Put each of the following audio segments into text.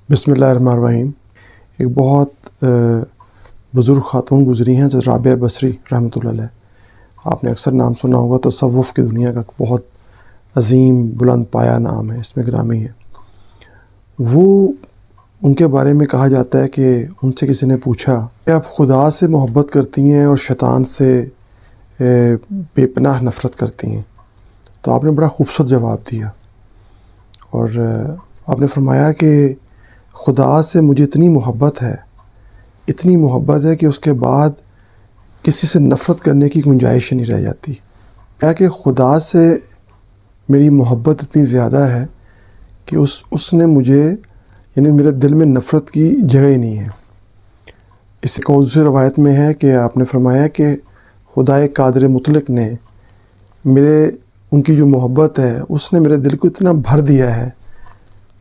بسم اللہ الرحمن الرحیم۔ ایک بہت بزرگ خاتون گزری ہیں حضرت رابعہ بصری رحمۃ اللہ علیہ۔ آپ نے اکثر نام سنا ہوگا، تصوف کی دنیا کا بہت عظیم بلند پایہ نام ہے، اس میں گرامی ہے۔ وہ ان کے بارے میں کہا جاتا ہے کہ ان سے کسی نے پوچھا کہ آپ خدا سے محبت کرتی ہیں اور شیطان سے بے پناہ نفرت کرتی ہیں، تو آپ نے بڑا خوبصورت جواب دیا، اور آپ نے فرمایا کہ خدا سے مجھے اتنی محبت ہے کہ اس کے بعد کسی سے نفرت کرنے کی گنجائش نہیں رہ جاتی۔ کیا کہ خدا سے میری محبت اتنی زیادہ ہے کہ اس نے مجھے، یعنی میرے دل میں نفرت کی جگہ ہی نہیں ہے۔ اس ایک دوسری روایت میں ہے کہ آپ نے فرمایا کہ خدائے قادر مطلق نے ان کی جو محبت ہے اس نے میرے دل کو اتنا بھر دیا ہے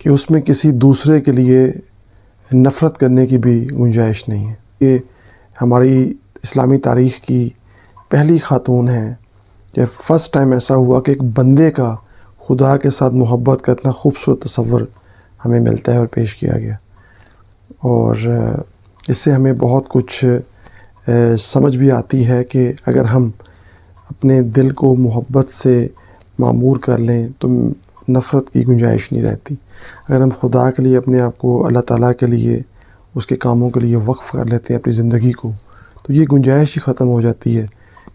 کہ اس میں کسی دوسرے کے لیے نفرت کرنے کی بھی گنجائش نہیں ہے۔ یہ ہماری اسلامی تاریخ کی پہلی خاتون ہیں کہ فرسٹ ٹائم ایسا ہوا کہ ایک بندے کا خدا کے ساتھ محبت کا اتنا خوبصورت تصور ہمیں ملتا ہے اور پیش کیا گیا، اور اس سے ہمیں بہت کچھ سمجھ بھی آتی ہے کہ اگر ہم اپنے دل کو محبت سے معمور کر لیں تو نفرت کی گنجائش نہیں رہتی۔ اگر ہم خدا کے لیے اپنے آپ کو، اللہ تعالیٰ کے لیے، اس کے کاموں کے لیے وقف کر لیتے ہیں اپنی زندگی کو، تو یہ گنجائش ہی ختم ہو جاتی ہے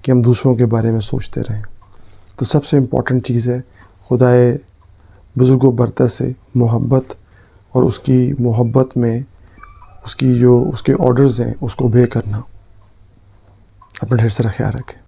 کہ ہم دوسروں کے بارے میں سوچتے رہیں۔ تو سب سے امپورٹنٹ چیز ہے خدائے بزرگ و برتر سے محبت، اور اس کی محبت میں اس کے آرڈرز ہیں اس کو اوبے کرنا۔ اپنا ڈھیر سارا خیال رکھیں۔